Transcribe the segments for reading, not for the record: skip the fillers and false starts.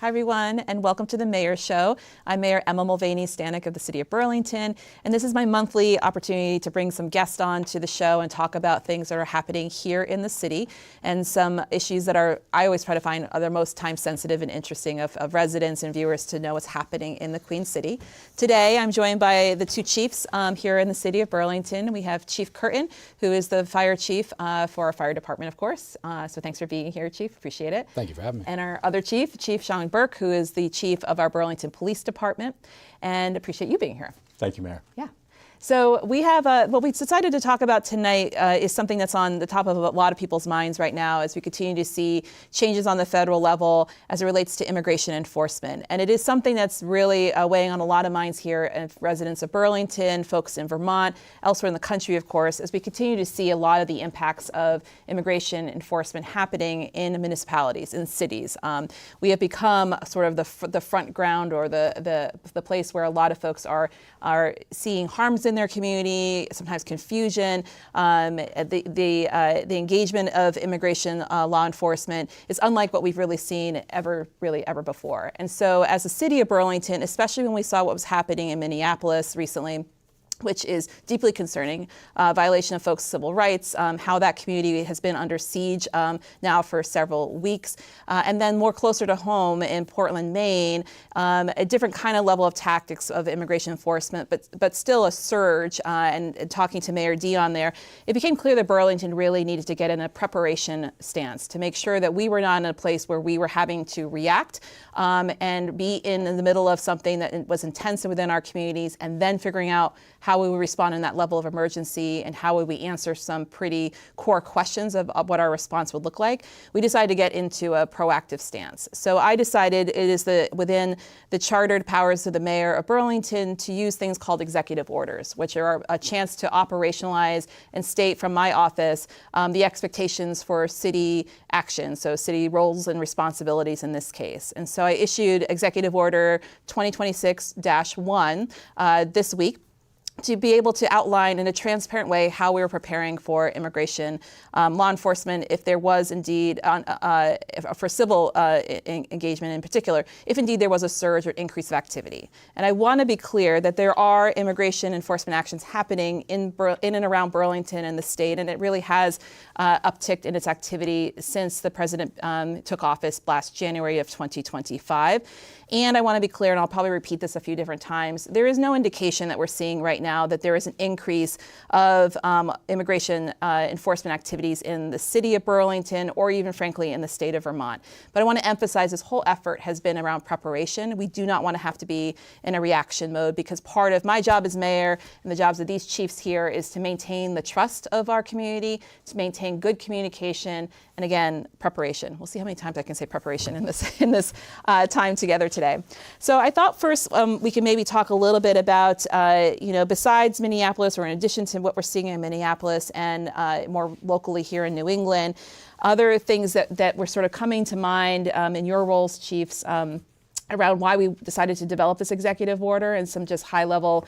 Hi, everyone, and welcome to the Mayor Show. I'm Mayor Emma Mulvaney-Stanek of the City of Burlington, and this is my monthly opportunity to bring some guests on to the show and talk about things that are happening here in the city and some issues that I always try to find are the most time-sensitive and interesting of residents and viewers to know what's happening in the Queen City. Today, I'm joined by the two chiefs here in the City of Burlington. We have Chief Curtin, who is the fire chief for our fire department, of course. So thanks for being here, Chief. Appreciate it. Thank you for having me. And our other chief, Chief Sean Burke, who is the chief of our Burlington Police Department, and appreciate you being here. Thank you, Mayor. Yeah. So we have, what we decided to talk about tonight is something that's on the top of a lot of people's minds right now as we continue to see changes on the federal level as it relates to immigration enforcement. And it is something that's really weighing on a lot of minds here, and residents of Burlington, folks in Vermont, elsewhere in the country, of course, as we continue to see a lot of the impacts of immigration enforcement happening in municipalities, in cities. We have become sort of the front ground, or the place where a lot of folks are seeing harms in their community, sometimes confusion. The engagement of immigration law enforcement is unlike what we've really seen ever before. And so as a city of Burlington, especially when we saw what was happening in Minneapolis recently, which is deeply concerning, violation of folks' civil rights, how that community has been under siege now for several weeks. And then more closer to home in Portland, Maine, a different kind of level of tactics of immigration enforcement, but still a surge. And talking to Mayor Dion there, it became clear that Burlington really needed to get in a preparation stance to make sure that we were not in a place where we were having to react and be in the middle of something that was intense within our communities, and then figuring out how we would respond in that level of emergency and how would we answer some pretty core questions of what our response would look like. We decided to get into a proactive stance. So I decided it is within the chartered powers of the mayor of Burlington to use things called executive orders, which are a chance to operationalize and state from my office the expectations for city action, so city roles and responsibilities in this case. And so I issued Executive Order 2026-1 this week, to be able to outline in a transparent way how we were preparing for immigration law enforcement, if there was indeed, for civil engagement in particular, if indeed there was a surge or increase of activity. And I want to be clear that there are immigration enforcement actions happening in and around Burlington and the state, and it really has upticked in its activity since the president took office last January of 2025. And I want to be clear, and I'll probably repeat this a few different times, there is no indication that we're seeing right now that there is an increase of immigration enforcement activities in the city of Burlington, or even frankly in the state of Vermont. But I want to emphasize this whole effort has been around preparation. We do not want to have to be in a reaction mode, because part of my job as mayor and the jobs of these chiefs here is to maintain the trust of our community, to maintain good communication, and again, preparation. We'll see how many times I can say preparation in this time together today. So I thought first we can maybe talk a little bit about, besides Minneapolis, or in addition to what we're seeing in Minneapolis and more locally here in New England, other things that were sort of coming to mind in your roles, chiefs, around why we decided to develop this executive order, and some just high-level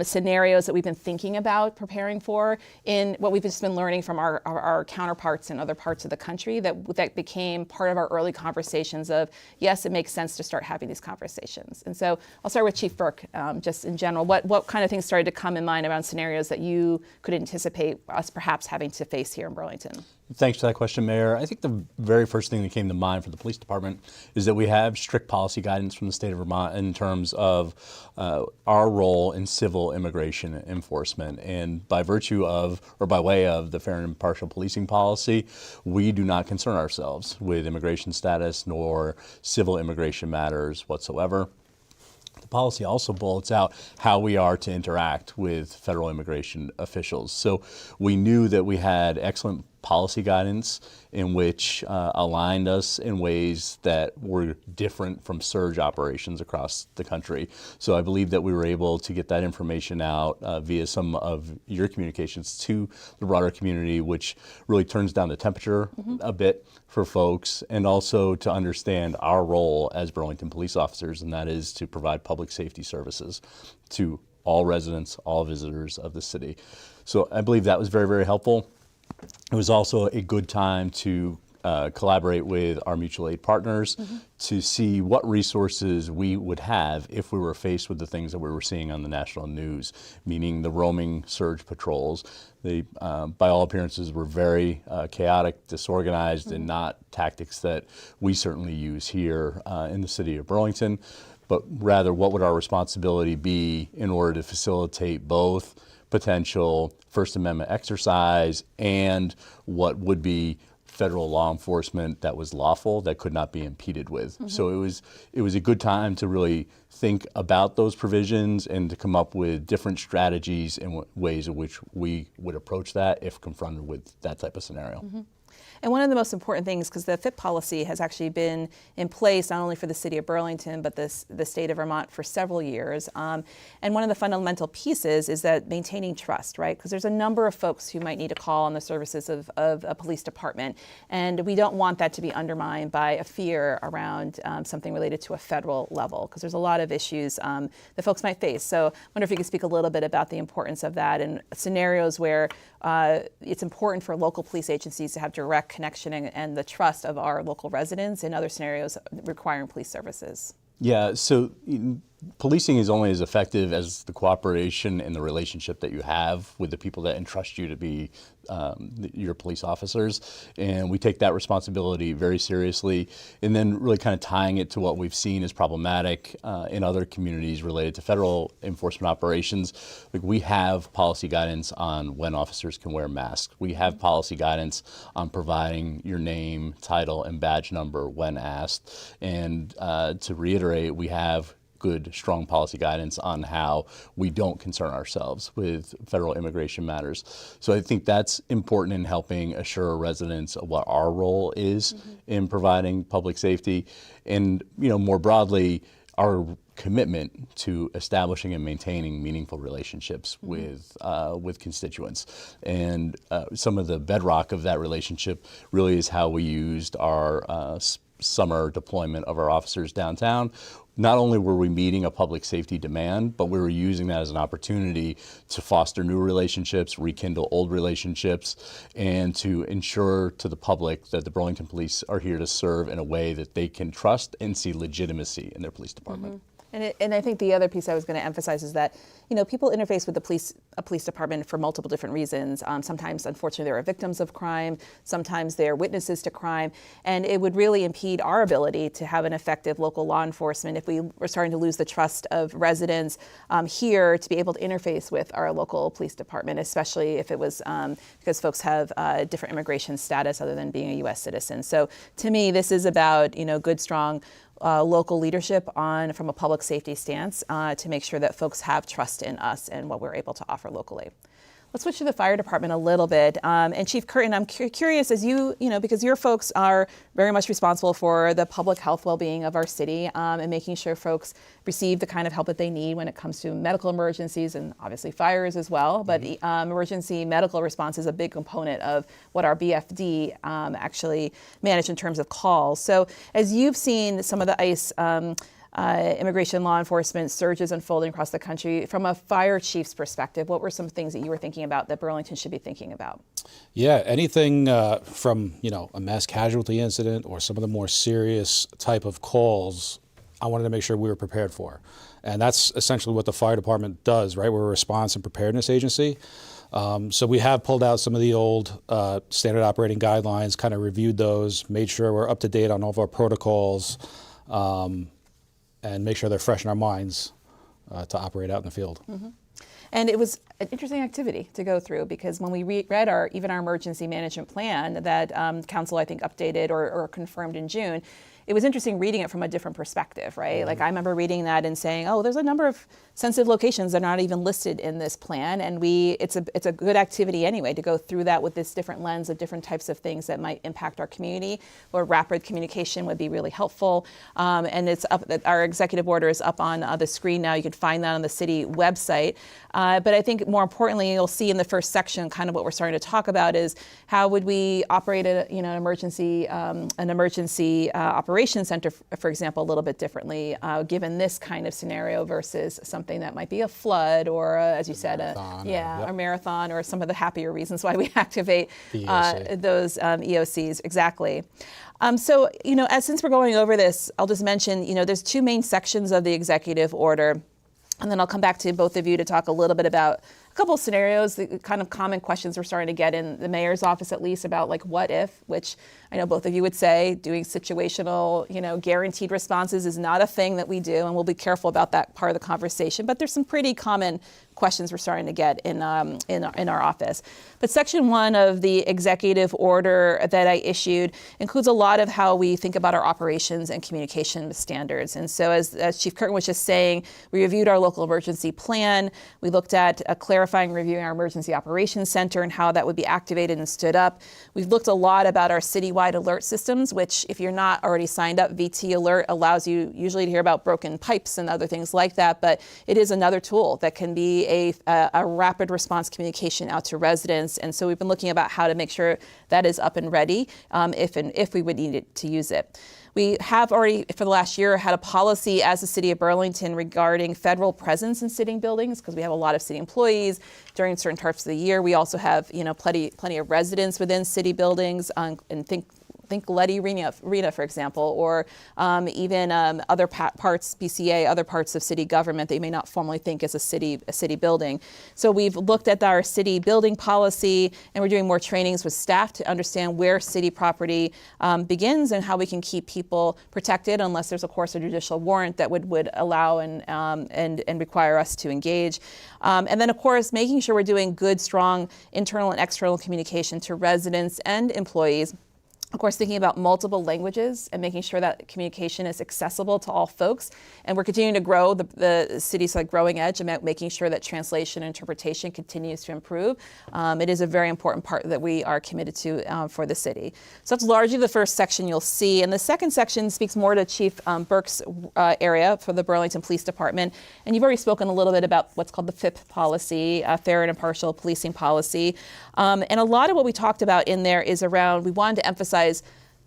scenarios that we've been thinking about preparing for in what we've just been learning from our counterparts in other parts of the country that became part of our early conversations of, yes, it makes sense to start having these conversations. And so I'll start with Chief Burke, just in general. What kind of things started to come in mind around scenarios that you could anticipate us perhaps having to face here in Burlington? Thanks for that question, Mayor. I think the very first thing that came to mind for the police department is that we have strict policy guidance from the state of Vermont in terms of our role in civil immigration enforcement. And by virtue of, or by way of, the fair and impartial policing policy, we do not concern ourselves with immigration status nor civil immigration matters whatsoever. The policy also bullets out how we are to interact with federal immigration officials. So we knew that we had excellent policy guidance in which aligned us in ways that were different from surge operations across the country. So I believe that we were able to get that information out via some of your communications to the broader community, which really turns down the temperature a bit for folks, and also to understand our role as Burlington police officers, and that is to provide public safety services to all residents, all visitors of the city. So I believe that was very, very helpful. It was also a good time to collaborate with our mutual aid partners to see what resources we would have if we were faced with the things that we were seeing on the national news, meaning the roaming surge patrols. They, by all appearances, were very chaotic, disorganized, and not tactics that we certainly use here in the city of Burlington, but rather what would our responsibility be in order to facilitate both potential First Amendment exercise and what would be federal law enforcement that was lawful, that could not be impeded with. So it was a good time to really think about those provisions and to come up with different strategies and ways in which we would approach that if confronted with that type of scenario. And one of the most important things, because the FIP policy has actually been in place not only for the city of Burlington, but the state of Vermont for several years. And one of the fundamental pieces is that maintaining trust, right? Because there's a number of folks who might need to call on the services of a police department. And we don't want that to be undermined by a fear around something related to a federal level, because there's a lot of issues that folks might face. So I wonder if you could speak a little bit about the importance of that and scenarios where it's important for local police agencies to have direct connection and the trust of our local residents in other scenarios requiring police services. Yeah, so policing is only as effective as the cooperation and the relationship that you have with the people that entrust you to be your police officers. And we take that responsibility very seriously. And then really kind of tying it to what we've seen as problematic in other communities related to federal enforcement operations. Like, we have policy guidance on when officers can wear masks. We have policy guidance on providing your name, title, and badge number when asked. And to reiterate, we have good, strong policy guidance on how we don't concern ourselves with federal immigration matters. So I think that's important in helping assure residents of what our role is in providing public safety. And, more broadly, our commitment to establishing and maintaining meaningful relationships with constituents. And some of the bedrock of that relationship really is how we used our summer deployment of our officers downtown. Not only were we meeting a public safety demand, but we were using that as an opportunity to foster new relationships, rekindle old relationships, and to ensure to the public that the Burlington Police are here to serve in a way that they can trust and see legitimacy in their police department. And I think the other piece I was going to emphasize is that, people interface with a police department for multiple different reasons. Sometimes, unfortunately, there are victims of crime. Sometimes they're witnesses to crime. And it would really impede our ability to have an effective local law enforcement if we were starting to lose the trust of residents here to be able to interface with our local police department, especially if it was because folks have different immigration status other than being a U.S. citizen. So to me, this is about, good, strong local leadership from a public safety stance to make sure that folks have trust in us and what we're able to offer locally. Let's switch to the fire department a little bit. And Chief Curtin, I'm curious, as because your folks are very much responsible for the public health well-being of our city and making sure folks receive the kind of help that they need when it comes to medical emergencies and obviously fires as well. But emergency medical response is a big component of what our BFD actually manage in terms of calls. So as you've seen some of the ICE immigration law enforcement surges unfolding across the country, from a fire chief's perspective, what were some things that you were thinking about that Burlington should be thinking about? Yeah, anything from a mass casualty incident or some of the more serious type of calls, I wanted to make sure we were prepared for. And that's essentially what the fire department does, right? We're a response and preparedness agency. So we have pulled out some of the old standard operating guidelines, kind of reviewed those, made sure we're up to date on all of our protocols, and make sure they're fresh in our minds to operate out in the field. And it was an interesting activity to go through, because when we read our emergency management plan that Council, I think, updated or confirmed in June, it was interesting reading it from a different perspective, right? Like, I remember reading that and saying, oh, there's a number of sensitive locations that are not even listed in this plan. And it's a good activity anyway to go through that with this different lens of different types of things that might impact our community, where rapid communication would be really helpful. And it's up, our executive order is up on the screen now. You can find that on the city website. But I think think more importantly, you'll see in the first section, kind of what we're starting to talk about is how would we operate an emergency operations center, for example, a little bit differently, given this kind of scenario versus something that might be a flood or, as you said, a marathon, or some of the happier reasons why we activate those EOCs. Exactly. So, since we're going over this, I'll just mention, there's two main sections of the executive order. And then I'll come back to both of you to talk a little bit about a couple of scenarios, the kind of common questions we're starting to get in the mayor's office, at least, about like what if, which I know both of you would say doing situational, guaranteed responses is not a thing that we do, and we'll be careful about that part of the conversation. But there's some pretty common questions we're starting to get in our office. But Section 1 of the executive order that I issued includes a lot of how we think about our operations and communication standards. And so as Chief Curtin was just saying, we reviewed our local emergency plan. We looked at clarifying and reviewing our emergency operations center and how that would be activated and stood up. We've looked a lot about our citywide alert systems, which if you're not already signed up, VT Alert allows you usually to hear about broken pipes and other things like that, but it is another tool that can be a rapid response communication out to residents. And so we've been looking about how to make sure that is up and ready if we would need it to use it. We have already, for the last year, had a policy as the City of Burlington regarding federal presence in city buildings, because we have a lot of city employees during certain parts of the year. We also have, plenty of residents within city buildings, and think Letty Arena, for example, or even other parts, BCA, other parts of city government that you may not formally think is a city building. So we've looked at our city building policy, and we're doing more trainings with staff to understand where city property begins and how we can keep people protected unless there's, of course, a judicial warrant that would allow and require us to engage. And then, of course, making sure we're doing good, strong internal and external communication to residents and employees. Of course, thinking about multiple languages and making sure that communication is accessible to all folks. And we're continuing to grow the city's growing edge and making sure that translation and interpretation continues to improve. It is a very important part that we are committed to for the city. So that's largely the first section you'll see. And the second section speaks more to Chief Burke's area for the Burlington Police Department. And you've already spoken a little bit about what's called the FIP policy, fair and impartial policing policy. And a lot of what we talked about in there is around, we wanted to emphasize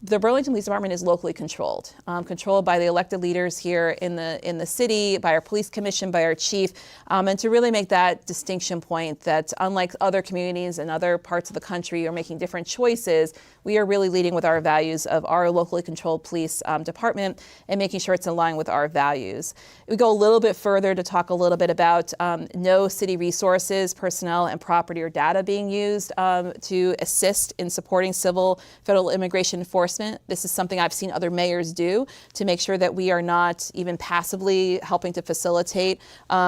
the Burlington Police Department is locally controlled, controlled by the elected leaders here in the city, by our police commission, by our chief, and to really make that distinction point that unlike other communities and other parts of the country are making different choices, we are really leading with our values of our locally controlled police department and making sure it's in line with our values. We go a little bit further to talk a little bit about no city resources, personnel, and property or data being used to assist in supporting civil federal immigration enforcement. This is something I've seen other mayors do to make sure that we are not even passively helping to facilitate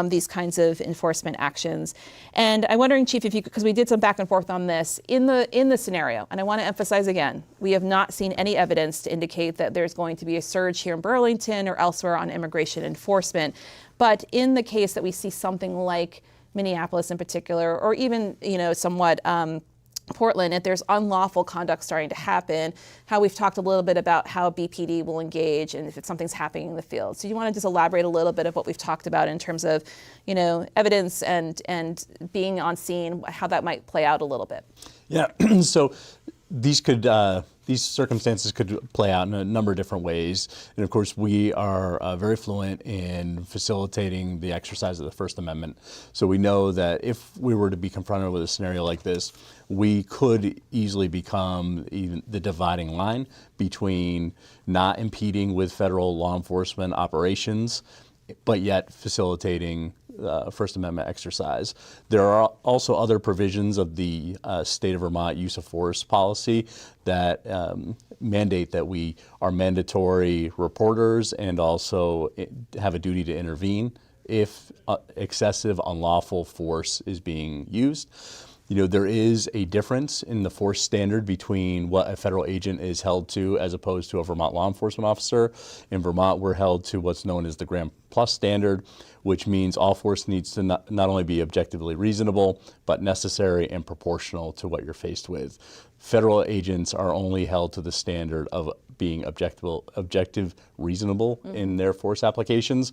these kinds of enforcement actions. And I'm wondering, Chief, if you, because we did some back and forth on this, in the scenario, and I want to emphasize again, we have not seen any evidence to indicate that there's going to be a surge here in Burlington or elsewhere on immigration enforcement. But in the case that we see something like Minneapolis in particular, or even, somewhat Portland, if there's unlawful conduct starting to happen, how we've talked a little bit about how BPD will engage and if something's happening in the field. So you want to just elaborate a little bit of what we've talked about in terms of, evidence and being on scene, how that might play out a little bit. Yeah, so these circumstances could play out in a number of different ways. And of course, we are very fluent in facilitating the exercise of the First Amendment. So we know that if we were to be confronted with a scenario like this, we could easily become even the dividing line between not impeding with federal law enforcement operations, but yet facilitating First Amendment exercise. There are also other provisions of the state of Vermont use of force policy that mandate that we are mandatory reporters and also have a duty to intervene if excessive unlawful force is being used. There is a difference in the force standard between what a federal agent is held to as opposed to a Vermont law enforcement officer. In Vermont, we're held to what's known as the Grand Plus standard, which means all force needs to not only be objectively reasonable, but necessary and proportional to what you're faced with. Federal agents are only held to the standard of being objective reasonable in their force applications.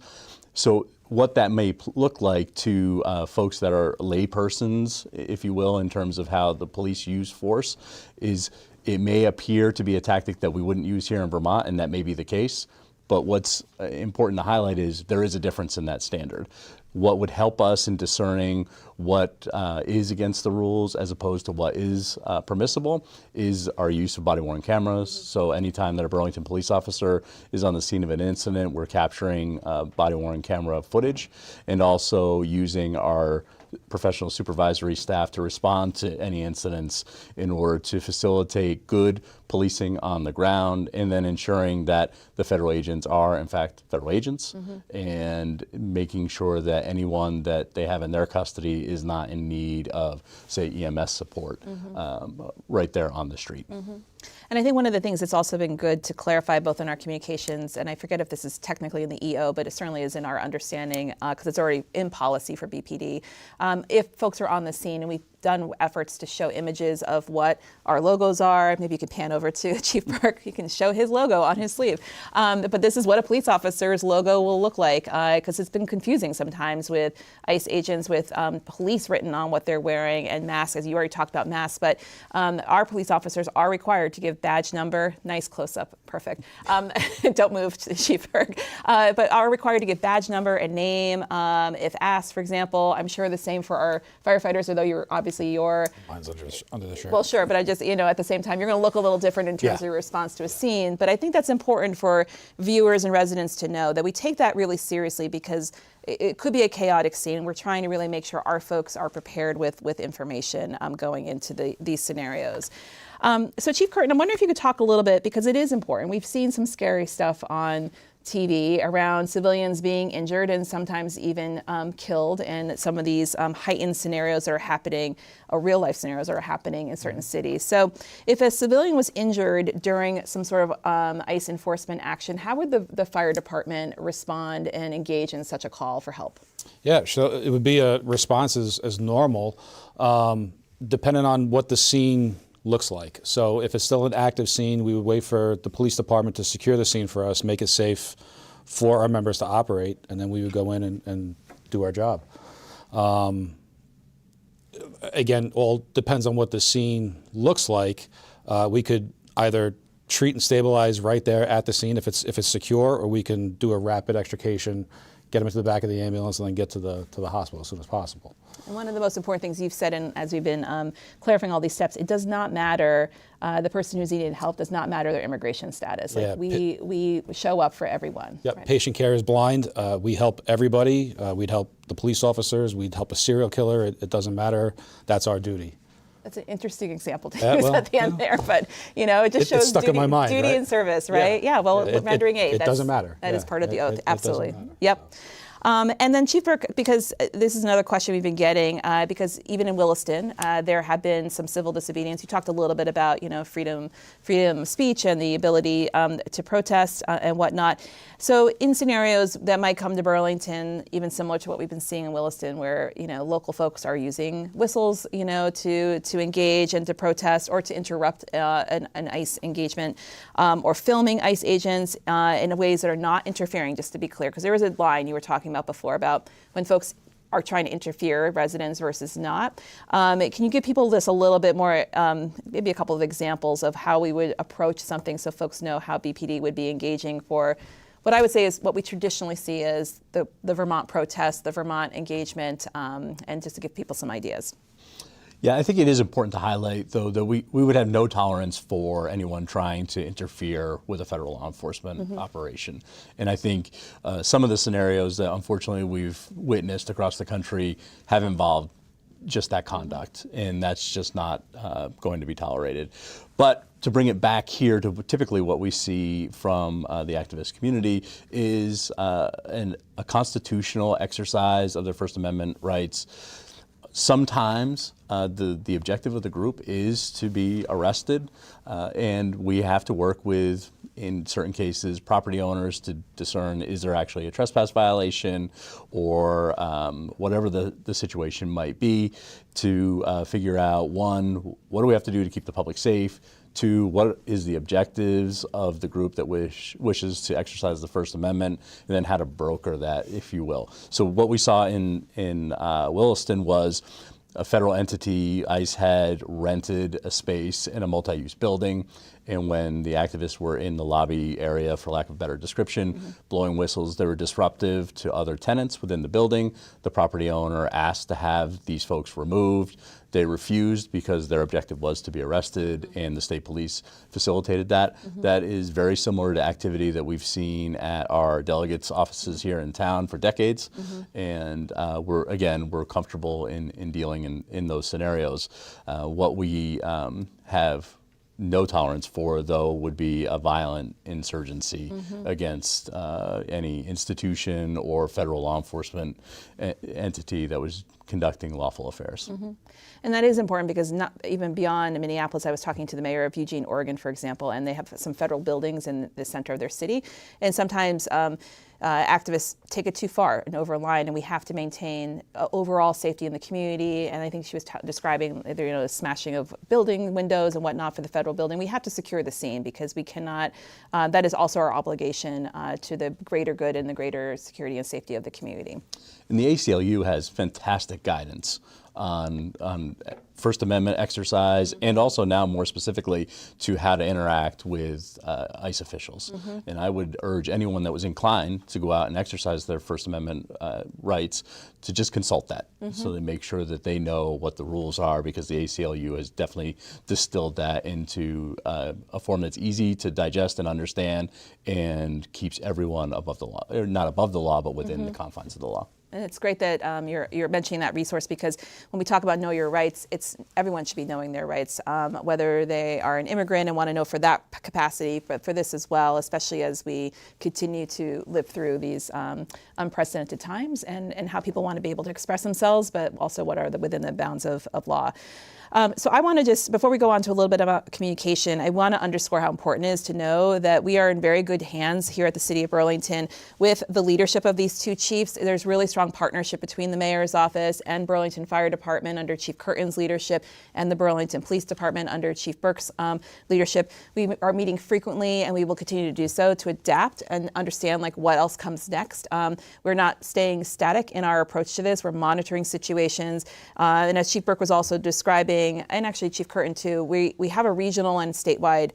So what that may look like to folks that are laypersons, if you will, in terms of how the police use force, is it may appear to be a tactic that we wouldn't use here in Vermont, and that may be the case. But what's important to highlight is there is a difference in that standard. What would help us in discerning what is against the rules as opposed to what is permissible is our use of body-worn cameras. So anytime that a Burlington police officer is on the scene of an incident, we're capturing body-worn camera footage, and also using our professional supervisory staff to respond to any incidents in order to facilitate good policing on the ground, and then ensuring that the federal agents are in fact federal agents, and making sure that anyone that they have in their custody is not in need of, say, EMS support right there on the street. And I think one of the things that's also been good to clarify both in our communications, and I forget if this is technically in the EO, but it certainly is in our understanding because it's already in policy for BPD. If folks are on the scene, and we've done efforts to show images of what our logos are. Maybe you could pan over to Chief Burke. You can show his logo on his sleeve. But this is what a police officer's logo will look like, because it's been confusing sometimes with ICE agents with police written on what they're wearing and masks, as you already talked about masks. But our police officers are required to give badge number, nice close-up, perfect. Don't move, Chief Burke. But are required to give badge number and name if asked, for example. I'm sure the same for our firefighters, although you're obviously Mine's under the shirt. Well, sure, but I just, at the same time, you're going to look a little different in terms of your response to a scene. But I think that's important for viewers and residents to know that we take that really seriously, because it could be a chaotic scene. We're trying to really make sure our folks are prepared with information going into these scenarios. So Chief Curtin, I'm wondering if you could talk a little bit, because it is important. We've seen some scary stuff on TV around civilians being injured and sometimes even killed, and some of these heightened scenarios that are happening, or real life scenarios that are happening in certain cities. So if a civilian was injured during some sort of ICE enforcement action, how would the fire department respond and engage in such a call for help? Yeah, so it would be a response as normal, depending on what the scene looks like. So if it's still an active scene, we would wait for the police department to secure the scene for us, make it safe for our members to operate, and then we would go in and do our job. Again, all depends on what the scene looks like. We could either treat and stabilize right there at the scene if it's secure, or we can do a rapid extrication, get them into the back of the ambulance, and then get to the hospital as soon as possible. And one of the most important things you've said, and as we've been clarifying all these steps, it does not matter, the person who's needing help does not matter their immigration status. Like we show up for everyone. Yep. Right? Patient care is blind. We help everybody. We'd help the police officers. We'd help a serial killer. It doesn't matter. That's our duty. That's an interesting example to use at the end there, but it just It's shows stuck in my mind, duty right? and service, right? Yeah, well, rendering aid. It doesn't matter. That is part of the oath, It absolutely. doesn't matter. Yep. And then Chief Burke, because this is another question we've been getting, because even in Williston, there have been some civil disobedience. You talked a little bit about, freedom of speech and the ability to protest and whatnot. So in scenarios that might come to Burlington, even similar to what we've been seeing in Williston, where, local folks are using whistles, to engage and to protest or to interrupt an ICE engagement, or filming ICE agents in ways that are not interfering, just to be clear, because there was a line you were talking about before about when folks are trying to interfere, residents versus not. Can you give people this a little bit more, maybe a couple of examples of how we would approach something so folks know how BPD would be engaging for what I would say is what we traditionally see as the Vermont protest, the Vermont engagement, and just to give people some ideas. Yeah, I think it is important to highlight, though, that we would have no tolerance for anyone trying to interfere with a federal law enforcement operation. And I think some of the scenarios that unfortunately we've witnessed across the country have involved just that conduct, and that's just not going to be tolerated. But to bring it back here to typically what we see from the activist community is a constitutional exercise of their First Amendment rights. Sometimes the objective of the group is to be arrested, and we have to work with, in certain cases, property owners to discern, is there actually a trespass violation, or whatever the situation might be, to figure out, one, what do we have to do to keep the public safe? to what is the objectives of the group that wishes to exercise the First Amendment, and then how to broker that, if you will. So what we saw in Williston was a federal entity, ICE, had rented a space in a multi-use building, and when the activists were in the lobby area, for lack of a better description, blowing whistles, they were disruptive to other tenants within the building. The property owner asked to have these folks removed. They refused because their objective was to be arrested, and the state police facilitated that. That is very similar to activity that we've seen at our delegates' offices here in town for decades, and we're comfortable in dealing in those scenarios. What we have no tolerance for, though, would be a violent insurgency against any institution or federal law enforcement entity that was conducting lawful affairs. And that is important because not even beyond Minneapolis, I was talking to the mayor of Eugene, Oregon, for example, and they have some federal buildings in the center of their city. And sometimes activists take it too far and over a line, and we have to maintain overall safety in the community. And I think she was describing, the smashing of building windows and whatnot for the federal building. We have to secure the scene because we cannot, that is also our obligation to the greater good and the greater security and safety of the community. And the ACLU has fantastic guidance on First Amendment exercise, and also now more specifically to how to interact with ICE officials. And I would urge anyone that was inclined to go out and exercise their First Amendment rights to just consult that, so they make sure that they know what the rules are, because the ACLU has definitely distilled that into a form that's easy to digest and understand, and keeps everyone above the law, or not above the law, but within the confines of the law. And it's great that you're mentioning that resource, because when we talk about know your rights, everyone should be knowing their rights, whether they are an immigrant and want to know for that capacity, but for this as well, especially as we continue to live through these unprecedented times, and how people want to be able to express themselves, but also what are within the bounds of law. So I want to just, before we go on to a little bit about communication, I want to underscore how important it is to know that we are in very good hands here at the City of Burlington with the leadership of these two chiefs. There's really strong partnership between the mayor's office and Burlington Fire Department under Chief Curtin's leadership, and the Burlington Police Department under Chief Burke's leadership. We are meeting frequently, and we will continue to do so to adapt and understand what else comes next. We're not staying static in our approach to this. We're monitoring situations. And as Chief Burke was also describing, and actually Chief Curtin too, we have a regional and statewide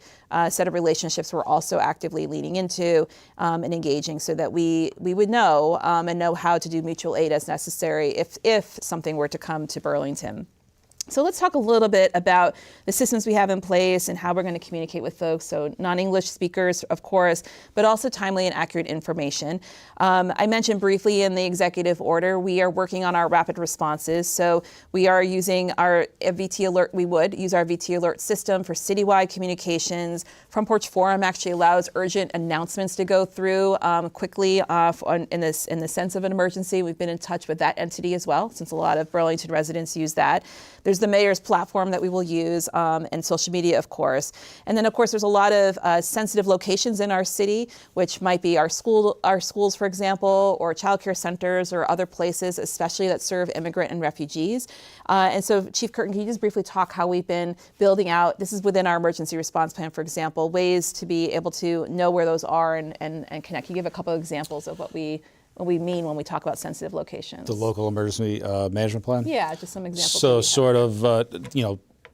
set of relationships we're also actively leaning into and engaging, so that we would know and know how to do mutual aid as necessary if something were to come to Burlington. So let's talk a little bit about the systems we have in place and how we're going to communicate with folks. So non-English speakers, of course, but also timely and accurate information. I mentioned briefly in the executive order, we are working on our rapid responses. So we are using our VT Alert. We would use our VT Alert system for citywide communications. Front Porch Forum actually allows urgent announcements to go through quickly in the sense of an emergency. We've been in touch with that entity as well, since a lot of Burlington residents use that. There's the mayor's platform that we will use, and social media, of course. And then, of course, there's a lot of sensitive locations in our city, which might be our schools, for example, or childcare centers or other places, especially that serve immigrant and refugees. And so, Chief Curtin, can you just briefly talk how we've been building out, this is within our emergency response plan, for example, ways to be able to know where those are and connect? Can you give a couple of examples of what we mean when we talk about sensitive locations? The local emergency management plan? Yeah, just some examples. So sort of,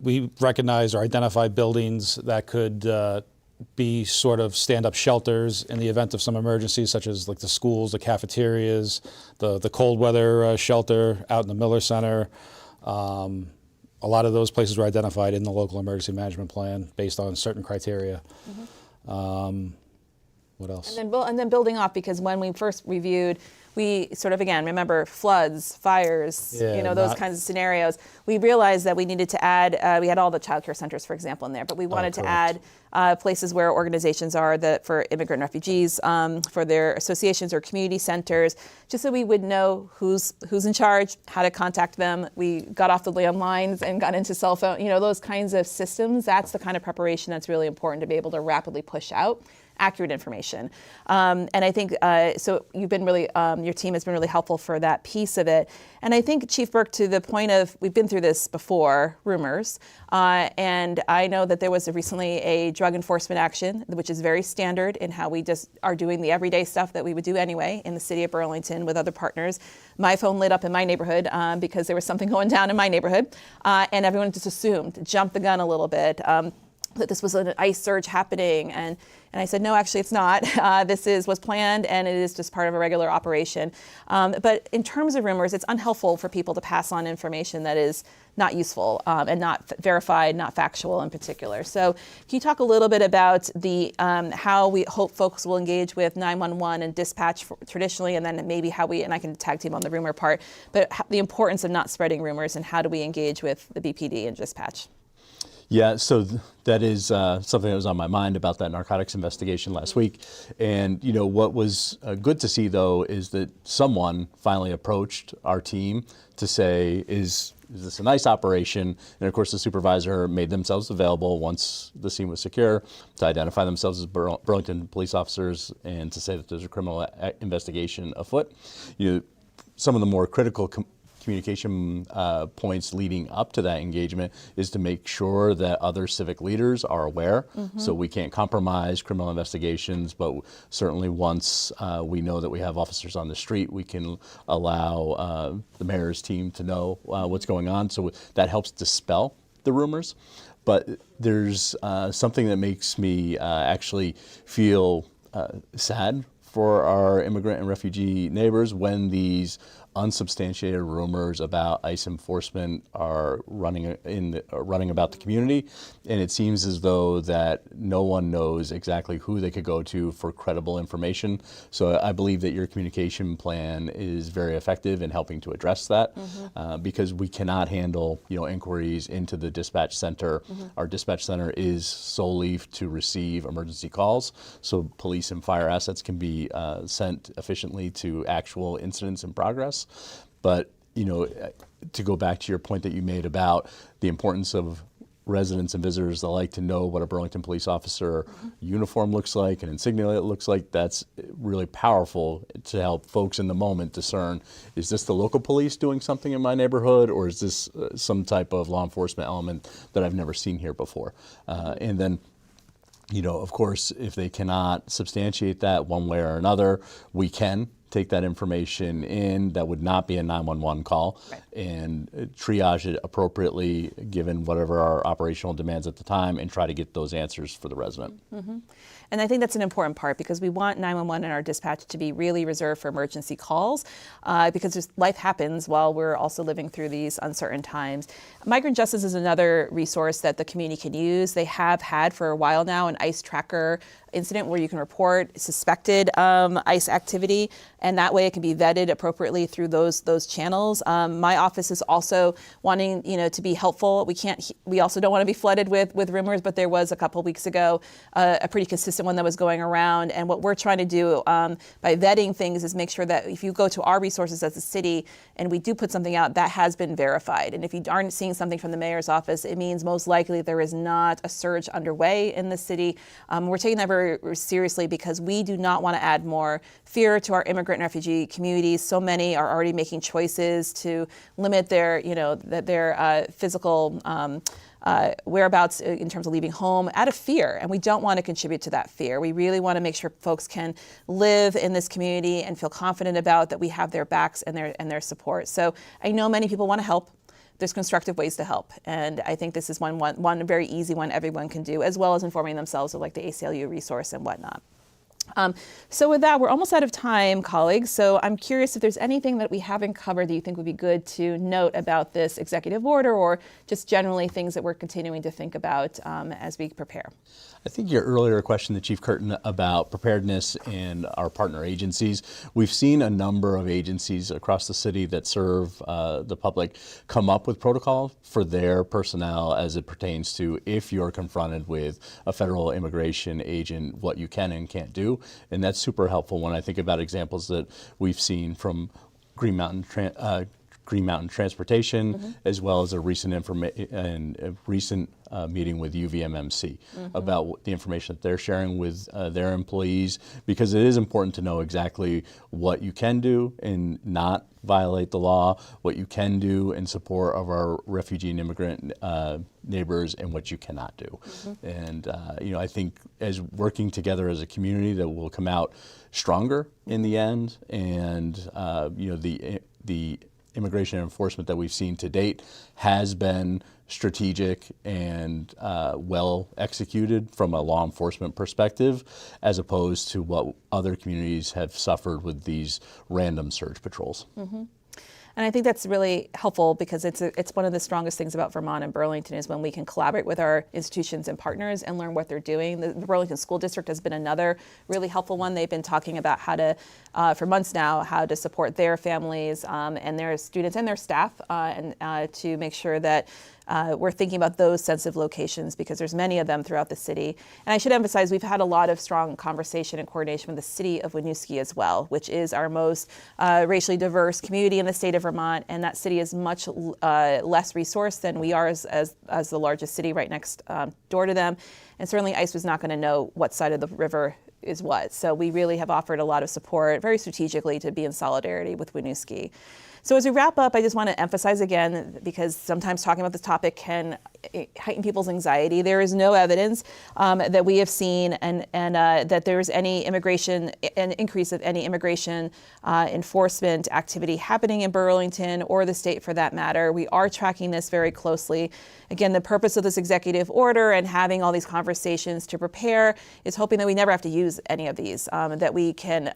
we recognize or identify buildings that could be sort of stand-up shelters in the event of some emergencies, such as the schools, the cafeterias, the cold weather shelter out in the Miller Center. A lot of those places were identified in the local emergency management plan based on certain criteria. What else? And then building off, because when we first reviewed, we sort of, again, remember floods, fires, those kinds of scenarios. We realized that we needed to add, we had all the childcare centers, for example, in there, but we wanted to add places where organizations are for immigrant refugees, for their associations or community centers, just so we would know who's in charge, how to contact them. We got off the landlines and got into cell phone, those kinds of systems. That's the kind of preparation that's really important to be able to rapidly push out accurate information. And I think, so you've been really, your team has been really helpful for that piece of it. And I think, Chief Burke, to the point of, we've been through this before, rumors, and I know that there was recently a drug enforcement action, which is very standard in how we just are doing the everyday stuff that we would do anyway in the city of Burlington with other partners. My phone lit up in my neighborhood because there was something going down in my neighborhood, and everyone just assumed, jumped the gun a little bit, that this was an ICE surge happening, and I said, no, actually it's not. This was planned, and it is just part of a regular operation. But in terms of rumors, it's unhelpful for people to pass on information that is not useful and not verified, not factual in particular. So can you talk a little bit about the how we hope folks will engage with 911 and dispatch traditionally, and then maybe how we, and I can tag team on the rumor part, but the importance of not spreading rumors and how do we engage with the BPD and dispatch? Yeah, so that is something that was on my mind about that narcotics investigation last week. And, you know, what was good to see, though, is that someone finally approached our team to say, is this a nice operation? And, of course, the supervisor made themselves available once the scene was secure to identify themselves as Burlington police officers and to say that there's a criminal investigation afoot. You know, some of the more critical communication points leading up to that engagement is to make sure that other civic leaders are aware. So we can't compromise criminal investigations, but certainly once we know that we have officers on the street, we can allow the mayor's team to know what's going on. So that helps dispel the rumors. But there's something that makes me actually feel sad for our immigrant and refugee neighbors when these unsubstantiated rumors about ICE enforcement are running about the community, and it seems as though that no one knows exactly who they could go to for credible information. So I believe that your communication plan is very effective in helping to address that, because we cannot handle, you know, inquiries into the dispatch center. Our dispatch center is solely to receive emergency calls, so police and fire assets can be sent efficiently to actual incidents in progress. But, you know, to go back to your point that you made about the importance of residents and visitors that like to know what a Burlington police officer uniform looks like and insignia looks like, that's really powerful to help folks in the moment discern, is this the local police doing something in my neighborhood, or is this some type of law enforcement element that I've never seen here before? And then, you know, of course, if they cannot substantiate that one way or another, we can take that information in that would not be a 911 call, right, and triage it appropriately given whatever our operational demands at the time and try to get those answers for the resident. And I think that's an important part because we want 911 and our dispatch to be really reserved for emergency calls because life happens while we're also living through these uncertain times. Migrant Justice is another resource that the community can use. They have had for a while now an ICE tracker incident where you can report suspected ICE activity, and that way it can be vetted appropriately through those channels. My office is also wanting, you know, to be helpful. We also don't want to be flooded with rumors, but there was a couple weeks ago a pretty consistent one that was going around, and what we're trying to do by vetting things is make sure that if you go to our resources as a city and we do put something out, that has been verified. And if you aren't seeing something from the mayor's office, it means most likely there is not a surge underway in the city. We're taking that very seriously because we do not want to add more fear to our immigrant and refugee communities. So many are already making choices to limit their, you know, their physical whereabouts in terms of leaving home out of fear, and we don't want to contribute to that fear. We really want to make sure folks can live in this community and feel confident about that we have their backs and their support. So I know many people want to help. There's constructive ways to help, and I think this is one very easy one everyone can do, as well as informing themselves of like the ACLU resource and whatnot. So with that, we're almost out of time, colleagues. So I'm curious if there's anything that we haven't covered that you think would be good to note about this executive order, or just generally things that we're continuing to think about as we prepare. I think your earlier question to Chief Curtin about preparedness and our partner agencies, we've seen a number of agencies across the city that serve the public come up with protocol for their personnel as it pertains to if you're confronted with a federal immigration agent, what you can and can't do. And that's super helpful when I think about examples that we've seen from Green Mountain Transportation, as well as a recent meeting with UVMMC about the information that they're sharing with their employees, because it is important to know exactly what you can do and not violate the law, what you can do in support of our refugee and immigrant neighbors, and what you cannot do. And I think as working together as a community, that we'll come out stronger in the end. And the immigration enforcement that we've seen to date has been strategic and well executed from a law enforcement perspective, as opposed to what other communities have suffered with these random search patrols. And I think that's really helpful, because it's one of the strongest things about Vermont and Burlington is when we can collaborate with our institutions and partners and learn what they're doing. The Burlington School District has been another really helpful one. They've been talking about how to, for months now, how to support their families and their students and their staff, and to make sure that we're thinking about those sensitive locations, because there's many of them throughout the city. And I should emphasize, we've had a lot of strong conversation and coordination with the city of Winooski as well, which is our most racially diverse community in the state of Vermont. And that city is much less resourced than we are as the largest city right next door to them. And certainly ICE was not going to know what side of the river is what. So we really have offered a lot of support very strategically to be in solidarity with Winooski. So as we wrap up, I just want to emphasize again, because sometimes talking about this topic can heighten people's anxiety. There is no evidence that we have seen and that there's any an increase of any immigration enforcement activity happening in Burlington or the state for that matter. We are tracking this very closely. Again, the purpose of this executive order and having all these conversations to prepare is hoping that we never have to use any of these, that we can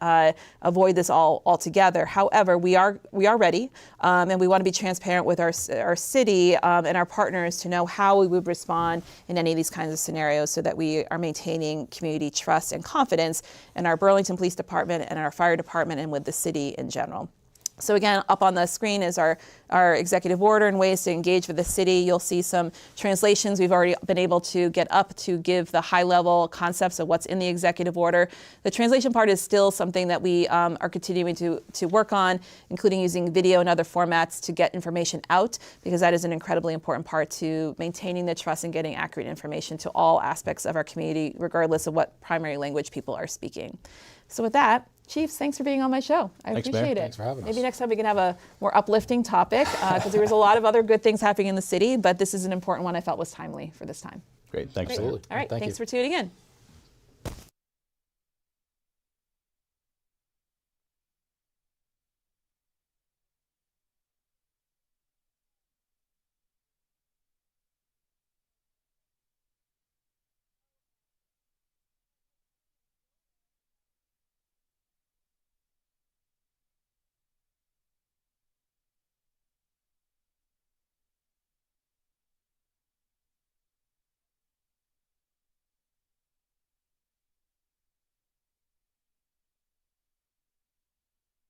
avoid this altogether. However, we are ready, and we want to be transparent with our city and our partners to know how we would respond in any of these kinds of scenarios, so that we are maintaining community trust and confidence in our Burlington Police Department and our fire department and with the city in general. So again, up on the screen is our executive order and ways to engage with the city. You'll see some translations we've already been able to get up to give the high-level concepts of what's in the executive order. The translation part is still something that we are continuing to work on, including using video and other formats to get information out, because that is an incredibly important part to maintaining the trust and getting accurate information to all aspects of our community, regardless of what primary language people are speaking. So with that, Chiefs, thanks for being on my show. I appreciate it. Thanks for having us. Maybe next time we can have a more uplifting topic, because there was a lot of other good things happening in the city, but this is an important one I felt was timely for this time. Great, thanks. Absolutely. All right, Thank thanks you. for tuning in.